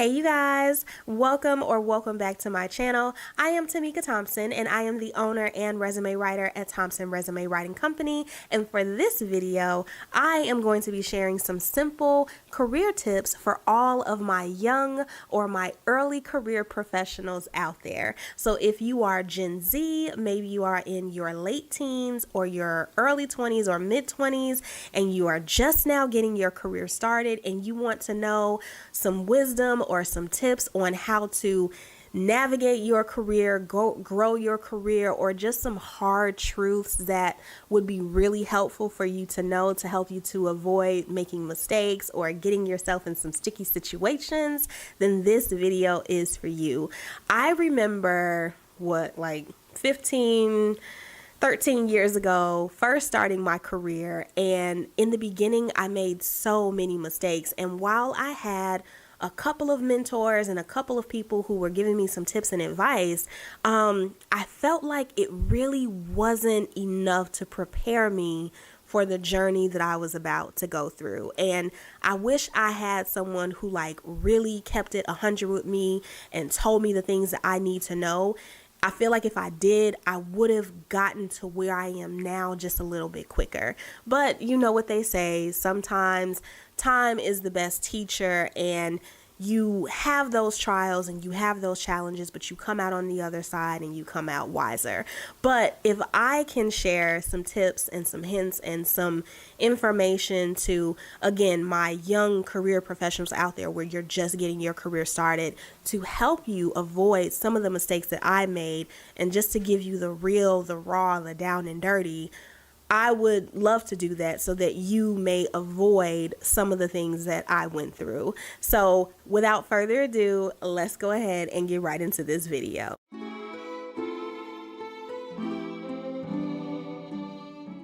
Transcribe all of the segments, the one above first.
Hey you guys, welcome back to my channel. I am Tamika Thompson and I am the owner and resume writer at Thompson Resume Writing Company, and for this video I am going to be sharing some simple career tips for all of my young or my early career professionals out there. So if you are Gen Z, maybe you are in your late teens or your early 20s or mid 20s and you are just now getting your career started and you want to know some wisdom or some tips on how to navigate your career, grow your career, or just some hard truths that would be really helpful for you to know to help you to avoid making mistakes or getting yourself in some sticky situations, then this video is for you. I remember 13 years ago, first starting my career, and in the beginning I made so many mistakes, and while I had a couple of mentors and a couple of people who were giving me some tips and advice, I felt like it really wasn't enough to prepare me for the journey that I was about to go through. And I wish I had someone who really kept it 100 with me and told me the things that I need to know. I feel like if I did, I would have gotten to where I am now just a little bit quicker. But you know what they say, sometimes time is the best teacher, and you have those trials and you have those challenges, but you come out on the other side and you come out wiser. But if I can share some tips and some hints and some information to, again, my young career professionals out there where you're just getting your career started, to help you avoid some of the mistakes that I made and just to give you the real, the raw, the down and dirty, I would love to do that so that you may avoid some of the things that I went through. So without further ado, let's go ahead and get right into this video.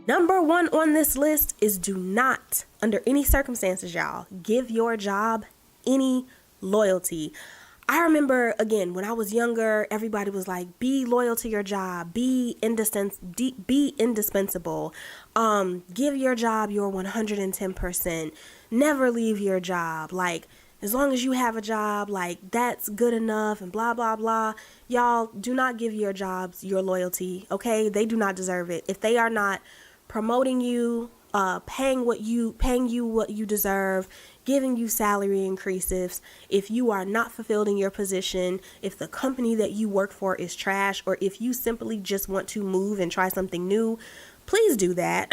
Number one on this list is do not, under any circumstances, y'all, give your job any loyalty. I remember, again, when I was younger, everybody was like, be loyal to your job, be indispensable, give your job your 110%, never leave your job, as long as you have a job, that's good enough, and blah, blah, blah. Y'all, do not give your jobs your loyalty, okay? They do not deserve it. If they are not promoting you, paying you what you deserve, giving you salary increases, if you are not fulfilled in your position, if the company that you work for is trash, or if you simply just want to move and try something new, please do that.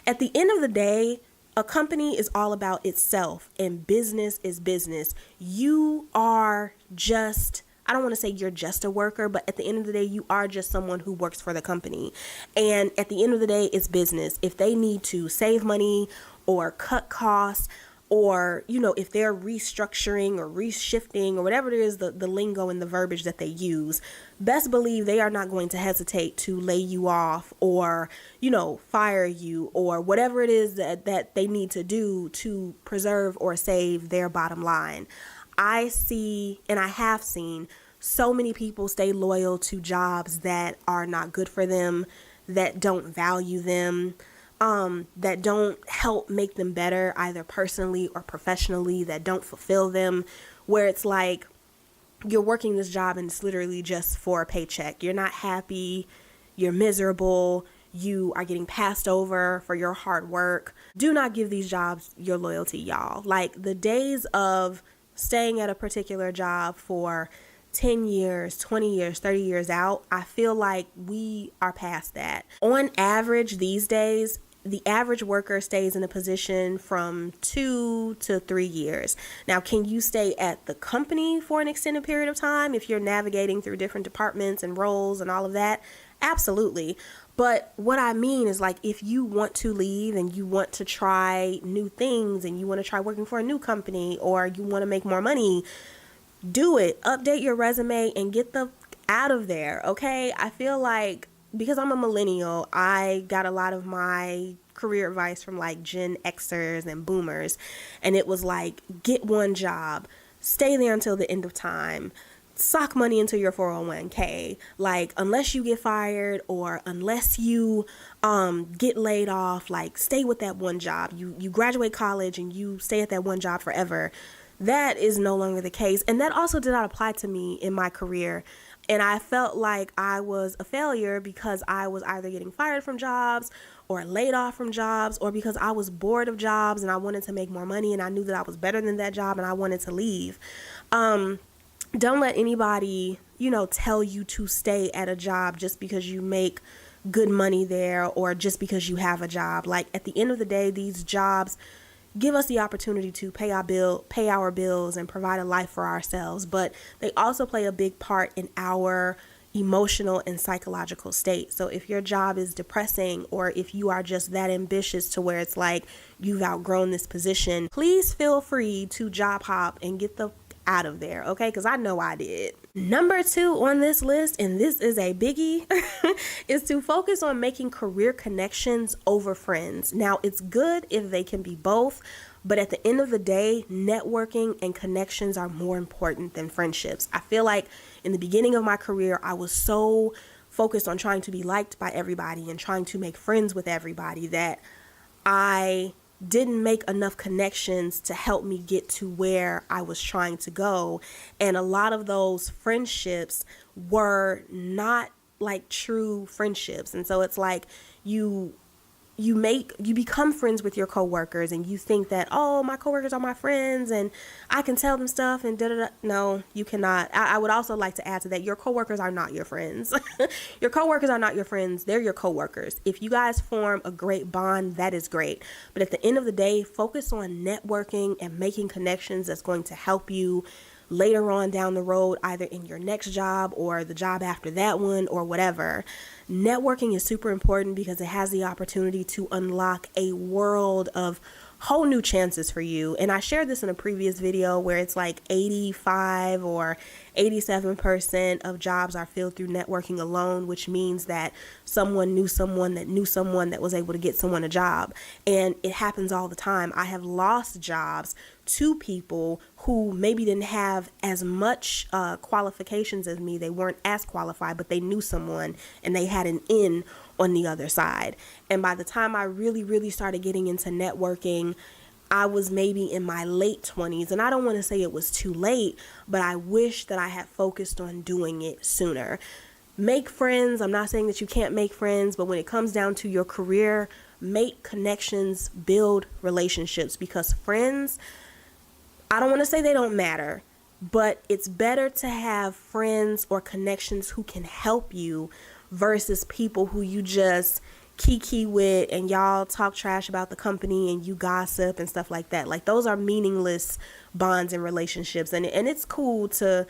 At the end of the day, a company is all about itself and business is business. You are just, I don't want to say you're just a worker, but at the end of the day, you are just someone who works for the company. And at the end of the day, it's business. If they need to save money or cut costs, or, if they're restructuring or reshifting or whatever it is, the lingo and the verbiage that they use, best believe they are not going to hesitate to lay you off or, fire you or whatever it is that they need to do to preserve or save their bottom line. I see, and I have seen, so many people stay loyal to jobs that are not good for them, that don't value them, that don't help make them better either personally or professionally, that don't fulfill them, where it's like you're working this job and it's literally just for a paycheck. You're not happy, you're miserable, you are getting passed over for your hard work. Do not give these jobs your loyalty, y'all. The days of staying at a particular job for 10 years, 20 years, 30 years out, I feel like we are past that. On average these days, the average worker stays in a position from 2 to 3 years. Now, can you stay at the company for an extended period of time if you're navigating through different departments and roles and all of that? Absolutely. But what I mean is, if you want to leave and you want to try new things and you want to try working for a new company or you want to make more money, do it. Update your resume and get the out of there, okay? I feel like, because I'm a millennial, I got a lot of my career advice from Gen Xers and boomers, and it was get one job, stay there until the end of time, sock money into your 401k. Unless you get fired or unless you get laid off, stay with that one job. You graduate college and you stay at that one job forever. That is no longer the case. And that also did not apply to me in my career. And I felt like I was a failure because I was either getting fired from jobs or laid off from jobs, or because I was bored of jobs and I wanted to make more money and I knew that I was better than that job and I wanted to leave. Don't let anybody, tell you to stay at a job just because you make good money there or just because you have a job. Like, at the end of the day, these jobs give us the opportunity to pay our bills and provide a life for ourselves, but they also play a big part in our emotional and psychological state. So if your job is depressing, or if you are just that ambitious to where it's like you've outgrown this position, please feel free to job hop and get the out of there, okay? Because I know I did. Number 2 on this list, and this is a biggie, is to focus on making career connections over friends. Now, it's good if they can be both, but at the end of the day, networking and connections are more important than friendships. I feel like in the beginning of my career, I was so focused on trying to be liked by everybody and trying to make friends with everybody that I didn't make enough connections to help me get to where I was trying to go. And a lot of those friendships were not like true friendships. And so it's like you become friends with your coworkers and you think that, oh, my coworkers are my friends and I can tell them stuff and da-da-da. No, you cannot. I would also like to add to that, your coworkers are not your friends. Your coworkers are not your friends. They're your coworkers. If you guys form a great bond, that is great. But at the end of the day, focus on networking and making connections that's going to help you later on down the road, either in your next job or the job after that one or whatever. Networking is super important because it has the opportunity to unlock a world of whole new chances for you. And I shared this in a previous video where it's like 85 or 87% of jobs are filled through networking alone, which means that someone knew someone that knew someone that was able to get someone a job. And it happens all the time. I have lost jobs to people who maybe didn't have as much qualifications as me. They weren't as qualified, but they knew someone and they had an in on the other side. And by the time I really, really started getting into networking, I was maybe in my late 20s. And I don't want to say it was too late, but I wish that I had focused on doing it sooner. Make friends. I'm not saying that you can't make friends, but when it comes down to your career, make connections, build relationships, because friends, I don't want to say they don't matter, but it's better to have friends or connections who can help you versus people who you just kiki with and y'all talk trash about the company and you gossip and stuff like that. Like, those are meaningless bonds and relationships. And it's cool to,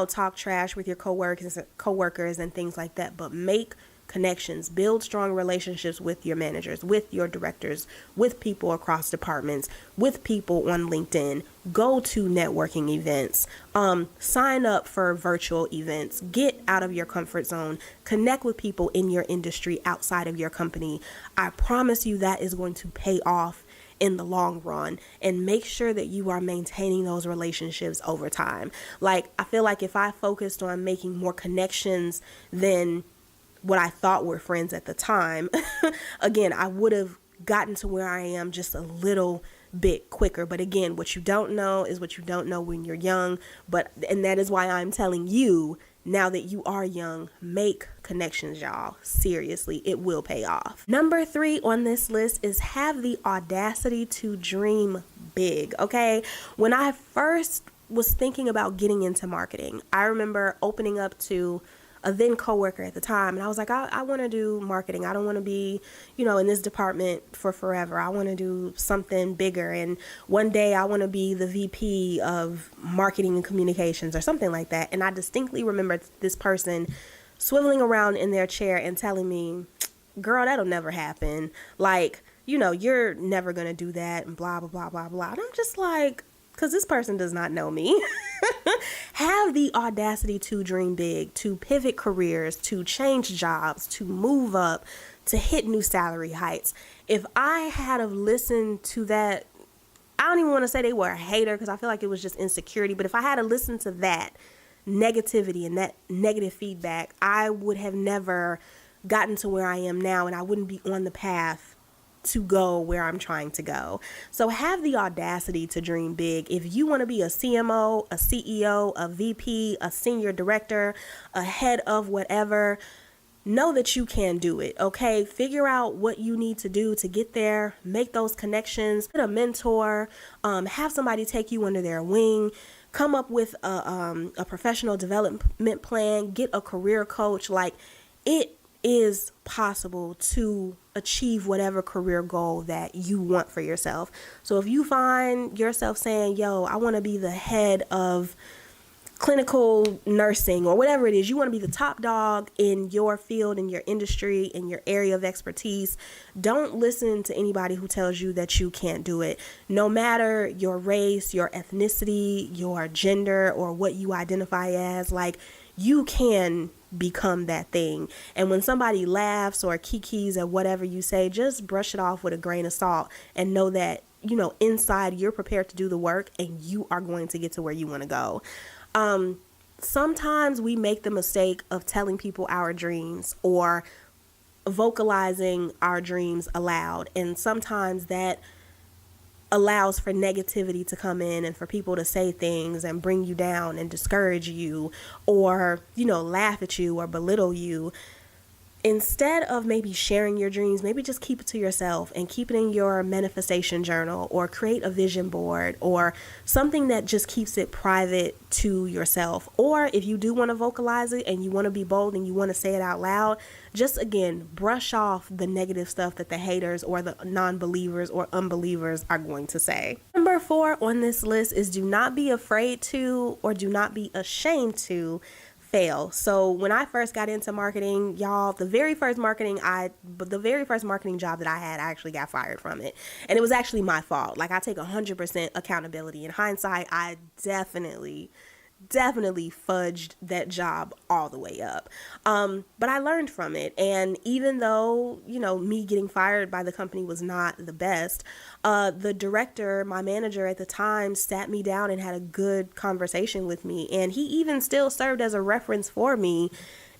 talk trash with your coworkers and things like that, but make connections, build strong relationships with your managers, with your directors, with people across departments, with people on LinkedIn. Go to networking events, sign up for virtual events, get out of your comfort zone, connect with people in your industry outside of your company. I promise you that is going to pay off in the long run, and make sure that you are maintaining those relationships over time. Like, I feel like if I focused on making more connections than what I thought were friends at the time, again, I would have gotten to where I am just a little bit quicker. But again, what you don't know is what you don't know when you're young. And that is why I'm telling you, now that you are young, make connections, y'all. Seriously, it will pay off. Number 3 on this list is have the audacity to dream big, okay? When I first was thinking about getting into marketing, I remember opening up to a then coworker at the time, and I was like, I want to do marketing. I don't want to be, in this department for forever. I want to do something bigger, and one day I want to be the VP of marketing and communications or something like that. And I distinctly remember this person swiveling around in their chair and telling me, girl, that'll never happen. Like, you're never going to do that, and blah, blah, blah, blah, blah. And I'm just like, because this person does not know me. Have the audacity to dream big, to pivot careers, to change jobs, to move up, to hit new salary heights. If I had have listened to that, I don't even want to say they were a hater because I feel like it was just insecurity, but if I had to listen to that negativity and that negative feedback, I would have never gotten to where I am now, and I wouldn't be on the path to go where I'm trying to go. So have the audacity to dream big. If you want to be a CMO, a CEO, a VP, a senior director, a head of whatever, know that you can do it, okay? Figure out what you need to do to get there, make those connections, get a mentor, have somebody take you under their wing, come up with a professional development plan, get a career coach. Like, it is possible to achieve whatever career goal that you want for yourself. So if you find yourself saying, yo, I want to be the head of clinical nursing or whatever it is, you want to be the top dog in your field, in your industry, in your area of expertise, don't listen to anybody who tells you that you can't do it. No matter your race, your ethnicity, your gender, or what you identify as, like, you can become that thing. And when somebody laughs or kikis at whatever you say, just brush it off with a grain of salt and know that, you know, inside you're prepared to do the work and you are going to get to where you want to go. Sometimes we make the mistake of telling people our dreams or vocalizing our dreams aloud. And sometimes that allows for negativity to come in and for people to say things and bring you down and discourage you or, you know, laugh at you or belittle you. Instead of maybe sharing your dreams, maybe just keep it to yourself and keep it in your manifestation journal or create a vision board or something that just keeps it private to yourself. Or if you do want to vocalize it and you want to be bold and you want to say it out loud, just again, brush off the negative stuff that the haters or the non-believers or unbelievers are going to say. Number 4 on this list is do not be afraid to or do not be ashamed to fail. So when I first got into marketing, y'all, the very first marketing job that I had, I actually got fired from it. And it was actually my fault. Like, I take 100% accountability. In hindsight, I definitely fudged that job all the way up. But I learned from it. And even though, you know, me getting fired by the company was not the best, the director, my manager at the time, sat me down and had a good conversation with me. And he even still served as a reference for me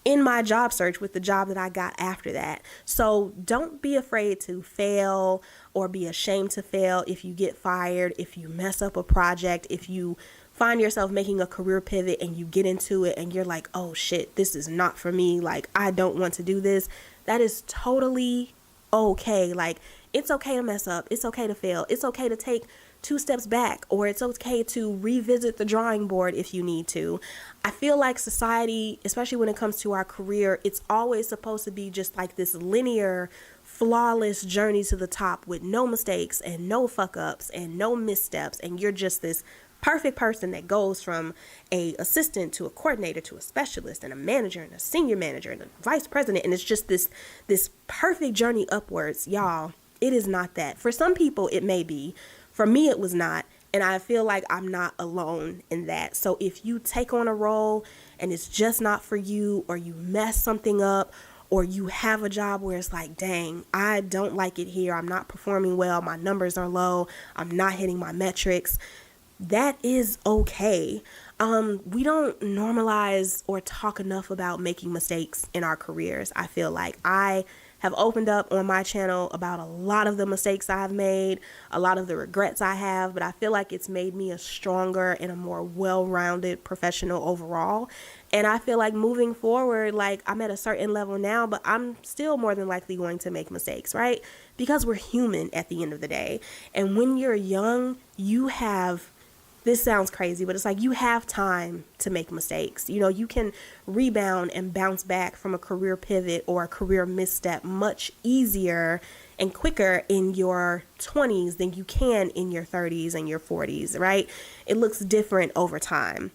in my job search with the job that I got after that. So don't be afraid to fail or be ashamed to fail if you get fired, if you mess up a project, if you find yourself making a career pivot and you get into it and you're like, oh shit, this is not for me. Like, I don't want to do this. That is totally okay. Like, it's okay to mess up. It's okay to fail. It's okay to take 2 steps back, or it's okay to revisit the drawing board if you need to. I feel like society, especially when it comes to our career, it's always supposed to be just like this linear, flawless journey to the top with no mistakes and no fuck ups and no missteps. And you're just this perfect person that goes from a assistant to a coordinator to a specialist and a manager and a senior manager and a vice president. And it's just this perfect journey upwards. Y'all, it is not that. For some people, it may be. For me, it was not. And I feel like I'm not alone in that. So if you take on a role and it's just not for you, or you mess something up, or you have a job where it's like, dang, I don't like it here. I'm not performing well. My numbers are low. I'm not hitting my metrics. That is okay. We don't normalize or talk enough about making mistakes in our careers. I feel like I have opened up on my channel about a lot of the mistakes I've made, a lot of the regrets I have, but I feel like it's made me a stronger and a more well-rounded professional overall. And I feel like moving forward, like, I'm at a certain level now, but I'm still more than likely going to make mistakes, right? Because we're human at the end of the day. And when you're young, you have, this sounds crazy, but it's like you have time to make mistakes. You know, you can rebound and bounce back from a career pivot or a career misstep much easier and quicker in your 20s than you can in your 30s and your 40s, right? It looks different over time.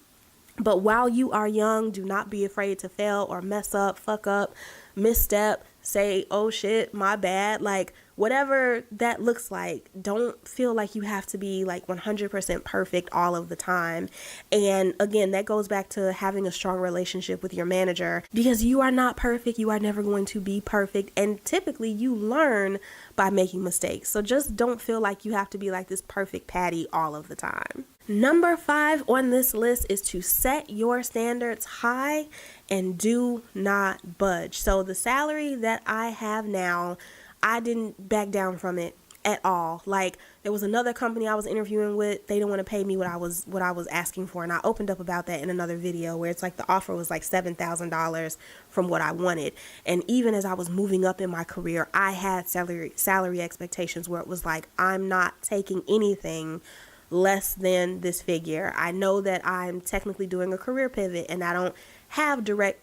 But while you are young, do not be afraid to fail or mess up, fuck up, misstep, say, oh shit, my bad. Like, whatever that looks like, don't feel like you have to be like 100% perfect all of the time. And again, that goes back to having a strong relationship with your manager, because you are not perfect. You are never going to be perfect. And typically you learn by making mistakes. So just don't feel like you have to be like this perfect patty all of the time. Number 5 on this list is to set your standards high and do not budge. So the salary that I have now, I didn't back down from it at all. Like, there was another company I was interviewing with. They didn't want to pay me what I was asking for, and I opened up about that in another video, where it's like the offer was like $7,000 from what I wanted. And even as I was moving up in my career, I had salary expectations where it was like, I'm not taking anything less than this figure. I know that I'm technically doing a career pivot, and I don't have direct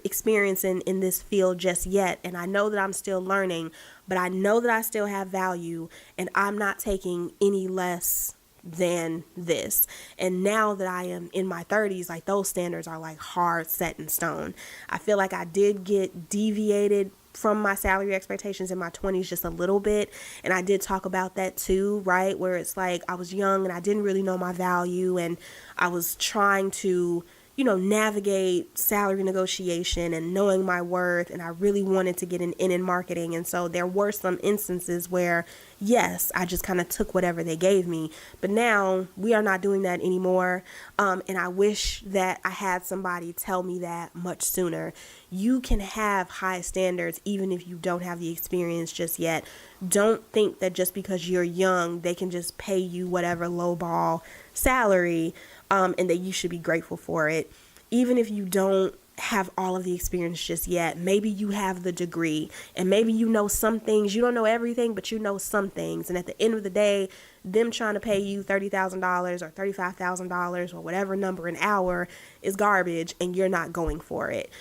experience in this field just yet, and I know that I'm still learning, but I know that I still have value, and I'm not taking any less than this. And now that I am in my 30s, like, those standards are like hard set in stone. I feel like I did get deviated from my salary expectations in my 20s just a little bit, and I did talk about that too, right, where it's like I was young and I didn't really know my value, and I was trying to navigate salary negotiation and knowing my worth, and I really wanted to get in marketing. And so there were some instances where, yes, I just kind of took whatever they gave me. But now we are not doing that anymore. And I wish that I had somebody tell me that much sooner. You can have high standards even if you don't have the experience just yet. Don't think that just because you're young, they can just pay you whatever lowball salary, and that you should be grateful for it. Even if you don't have all of the experience just yet, maybe you have the degree, and maybe you know some things. You don't know everything, but you know some things. And at the end of the day, them trying to pay you $30,000 or $35,000 or whatever number an hour is garbage, and you're not going for it.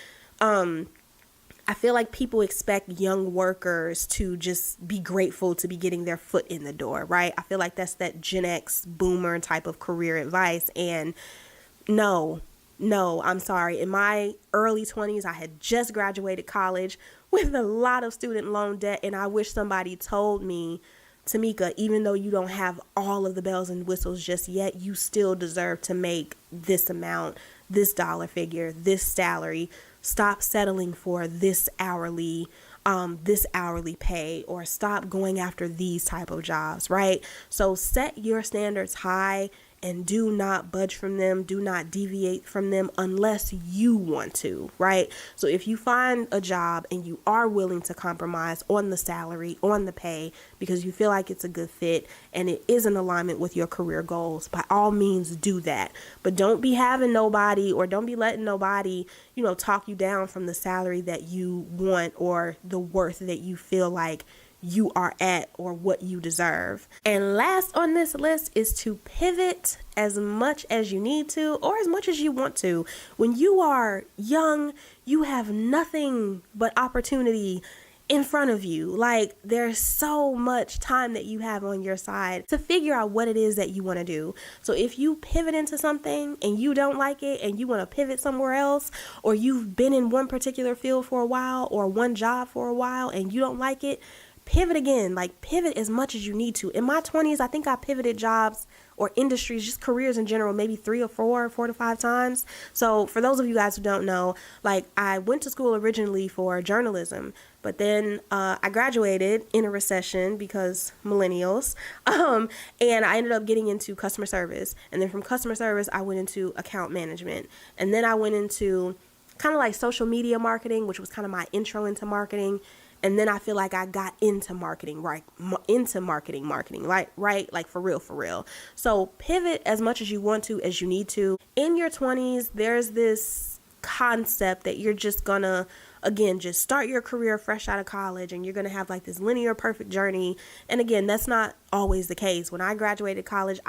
I feel like people expect young workers to just be grateful to be getting their foot in the door, right? I feel like that's that Gen X boomer type of career advice. And no, I'm sorry. In my early 20s, I had just graduated college with a lot of student loan debt. And I wish somebody told me, Tamika, even though you don't have all of the bells and whistles just yet, you still deserve to make this amount, this dollar figure, this salary. Stop settling for this hourly pay, or stop going after these type of jobs, right? So set your standards high and do not budge from them. Do not deviate from them unless you want to, right? So if you find a job and you are willing to compromise on the salary, on the pay, because you feel like it's a good fit and it is in alignment with your career goals, by all means do that. But don't be having nobody, or don't be letting nobody, talk you down from the salary that you want or the worth that you feel like you are at or what you deserve. And last on this list is to pivot as much as you need to, or as much as you want to. When you are young, you have nothing but opportunity in front of you. Like, there's so much time that you have on your side to figure out what it is that you want to do. So if you pivot into something and you don't like it and you want to pivot somewhere else, or you've been in one particular field for a while or one job for a while and you don't like it, pivot again. Like, pivot as much as you need to. In my 20s, I think I pivoted jobs or industries, just careers in general, maybe 4 to 5 times. So for those of you guys who don't know, like, I went to school originally for journalism, but then I graduated in a recession because millennials, and I ended up getting into customer service. And then from customer service, I went into account management. And then I went into kind of like social media marketing, which was kind of my intro into marketing. And then I feel like I got into marketing, right? Into marketing, right? Like, for real. So pivot as much as you want to, as you need to. In your 20s, there's this concept that you're just gonna, again, just start your career fresh out of college, and you're gonna have like this linear perfect journey. And again, that's not always the case. When I graduated college,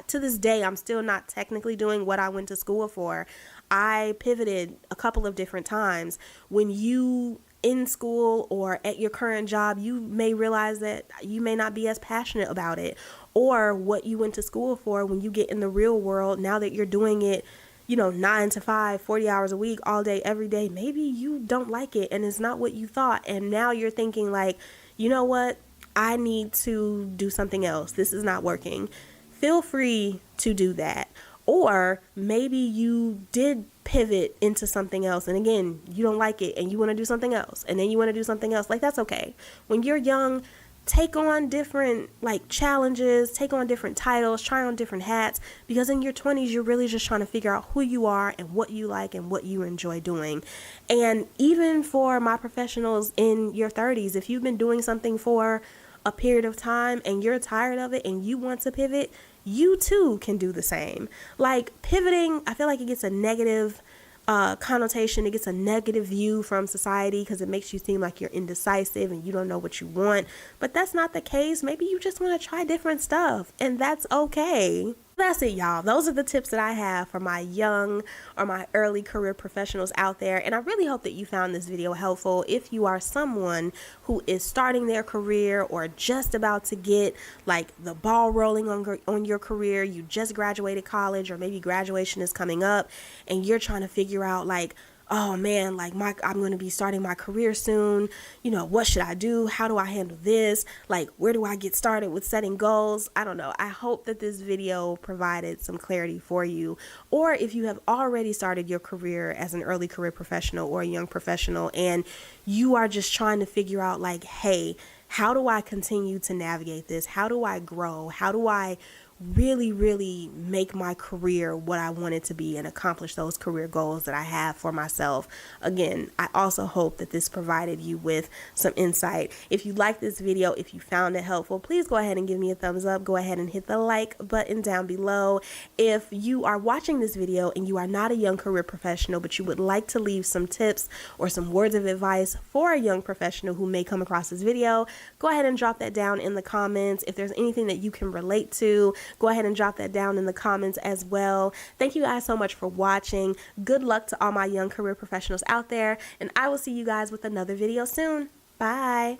to this day, I'm still not technically doing what I went to school for. I pivoted a couple of different times. When you in school or at your current job, you may realize that you may not be as passionate about it, or what you went to school for. When you get in the real world, now that you're doing it, 9 to 5, 40 hours a week, all day, every day, maybe you don't like it and it's not what you thought. And now you're thinking like, you know what? I need to do something else. This is not working. Feel free to do that. Or maybe you did pivot into something else, and again, you don't like it and you want to do something else, and then you want to do something else. Like, that's okay. When you're young, take on different like challenges, take on different titles, try on different hats, because in your 20s you're really just trying to figure out who you are and what you like and what you enjoy doing. And even for my professionals in your 30s, if you've been doing something for a period of time and you're tired of it and you want to pivot, you too can do the same. Like pivoting, I feel like it gets a negative connotation. It gets a negative view from society because it makes you seem like you're indecisive and you don't know what you want. But that's not the case. Maybe you just want to try different stuff, and that's okay. That's it, y'all. Those are the tips that I have for my young or my early career professionals out there. And I really hope that you found this video helpful. If you are someone who is starting their career or just about to get like the ball rolling on your career, you just graduated college or maybe graduation is coming up and you're trying to figure out like, oh man, like I'm going to be starting my career soon. You know, what should I do? How do I handle this? Like, where do I get started with setting goals? I don't know. I hope that this video provided some clarity for you. Or if you have already started your career as an early career professional or a young professional and you are just trying to figure out like, hey, how do I continue to navigate this? How do I grow? How do I really make my career what I want it to be and accomplish those career goals that I have for myself? Again, I also hope that this provided you with some insight. If you like this video, if you found it helpful, please go ahead and give me a thumbs up. Go ahead and hit the like button down below. If you are watching this video and you are not a young career professional, but you would like to leave some tips or some words of advice for a young professional who may come across this video, go ahead and drop that down in the comments. If there's anything that you can relate to, go ahead and drop that down in the comments as well. Thank you guys so much for watching. Good luck to all my young career professionals out there, and I will see you guys with another video soon. Bye.